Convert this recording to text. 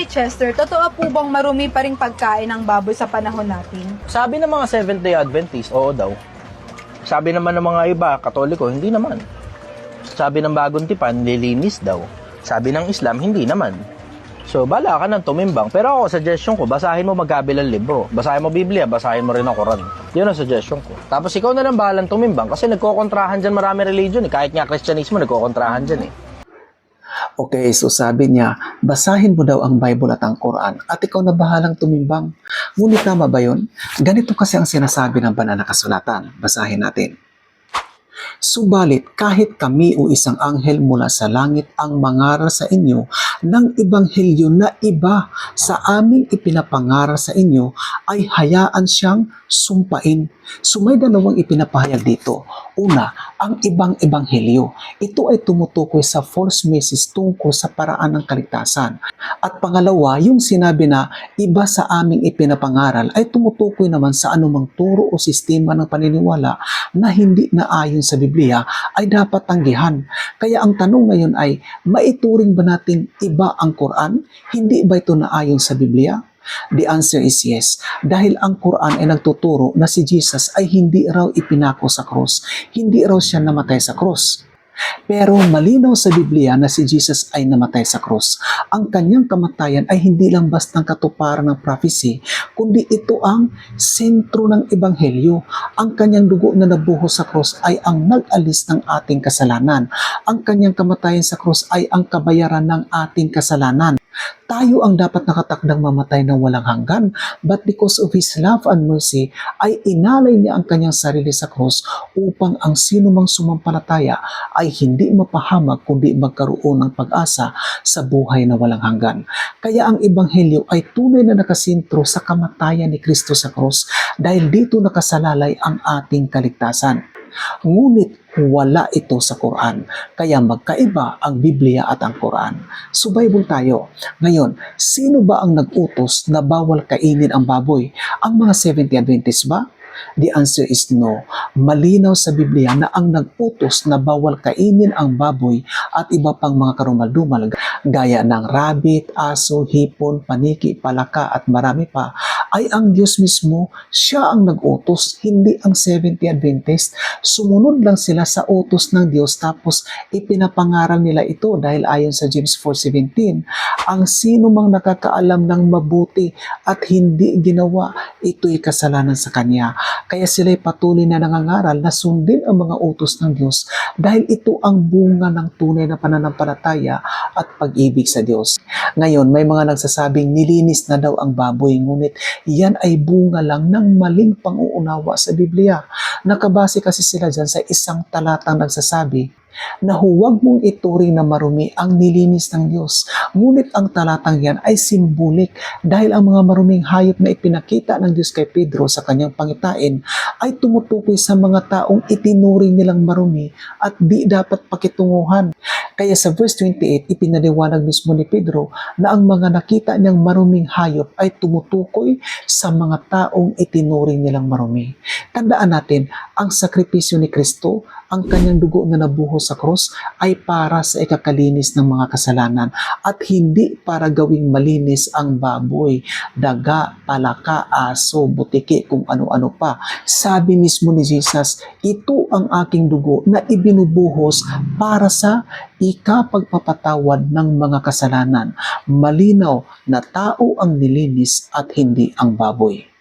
Chester, totoo po bang marumi pa ring pagkain ng baboy sa panahon natin? Sabi ng mga Seventh-day Adventist, oo daw. Sabi naman ng mga iba, Katoliko, hindi naman. Sabi ng Bagong Tipan, nililinis daw. Sabi ng Islam, hindi naman. So, bala ka ng tumimbang. Pero ako, suggestion ko, basahin mo magkabilang libro. Basahin mo Biblia, basahin mo rin ang Quran. Yun ang suggestion ko. Tapos ikaw na lang bahalang tumimbang kasi nagkokontrahan dyan marami religion. Kahit nga Kristyanismo, nagkokontrahan dyan . Okay, so sabi niya, basahin mo daw ang Bible at ang Quran at ikaw na bahalang tumimbang. Ngunit tama ba yun? Ganito kasi ang sinasabi ng banal na kasulatan. Basahin natin. Subalit kahit kami o isang anghel mula sa langit ang mangaral sa inyo ng ebanghelyo na iba sa aming ipinapangaral sa inyo, ay hayaan siyang sumpain. So may dalawang ipinapahayag dito. Una, ang ibang ebanghelyo. Ito ay tumutukoy sa false message tungkol sa paraan ng kaligtasan. At pangalawa, yung sinabi na iba sa aming ipinapangaral ay tumutukoy naman sa anumang turo o sistema ng paniniwala na hindi naayon sa Biblia ay dapat tanggihan. Kaya ang tanong ngayon ay, maituring ba nating iba ang Quran? Hindi ba ito naayon sa Biblia? The answer is yes. Dahil ang Quran ay nagtuturo na si Jesus ay hindi raw ipinako sa krus. Hindi raw siya namatay sa krus. Pero malinaw sa Biblia na si Jesus ay namatay sa krus. Ang kanyang kamatayan ay hindi lang bastang katuparan ng prophecy, kundi ito ang sentro ng ebanghelyo. Ang kanyang dugo na nabuhos sa krus ay ang nag-alis ng ating kasalanan. Ang kanyang kamatayan sa krus ay ang kabayaran ng ating kasalanan. Tayo ang dapat nakatakdang mamatay ng walang hanggan, but because of His love and mercy, ay inalay niya ang kanyang sarili sa krus upang ang sino mang sumampalataya ay hindi mapahamak kundi magkaroon ng pag-asa sa buhay na walang hanggan. Kaya ang ebanghelyo ay tunay na nakasentro sa kamatayan ni Kristo sa krus dahil dito nakasalalay ang ating kaligtasan. Ngunit wala ito sa Quran, kaya magkaiba ang Biblia at ang Quran. So Bible tayo. Ngayon, sino ba ang nag-utos na bawal kainin ang baboy? Ang mga Seventh-day Adventists ba? The answer is no. Malinaw sa Biblia na ang nag-utos na bawal kainin ang baboy at iba pang mga karumaldumal gaya ng rabbit, aso, hipon, paniki, palaka at marami pa ay ang Diyos mismo. Siya ang nag-utos, hindi ang Seventh-day Adventist. Sumunod lang sila sa utos ng Diyos tapos ipinapangaral nila ito dahil ayon sa James 4:17, ang sino mang nakakaalam ng mabuti at hindi ginawa, ito'y kasalanan sa kanya. Kaya sila'y patuloy na nangangaral na sundin ang mga utos ng Diyos dahil ito ang bunga ng tunay na pananampalataya at pag-ibig sa Diyos. Ngayon, may mga nagsasabing nilinis na daw ang baboy, ngunit yan ay bunga lang ng maling pang-uunawa sa Biblia. Nakabase kasi sila dyan sa isang talatang nagsasabi na huwag mong ituring na marumi ang nilinis ng Diyos. Ngunit ang talatang yan ay simbolik dahil ang mga maruming hayop na ipinakita ng Diyos kay Pedro sa kanyang pangitain ay tumutukoy sa mga taong itinuring nilang marumi at di dapat pakitunguhan. Kaya sa verse 28, ipinaliwanag mismo ni Pedro na ang mga nakita niyang maruming hayop ay tumutukoy sa mga taong itinuring nilang marumi. Tandaan natin, ang sakripisyo ni Kristo, ang kanyang dugo na nabuhos sa krus ay para sa ikakalinis ng mga kasalanan at hindi para gawing malinis ang baboy, daga, palaka, aso, butiki, kung ano-ano pa. Sabi mismo ni Jesus, ito ang aking dugo na ibinubuhos para sa ikapagpapatawad ng mga kasalanan. Malinaw na tao ang nilinis at hindi ang baboy.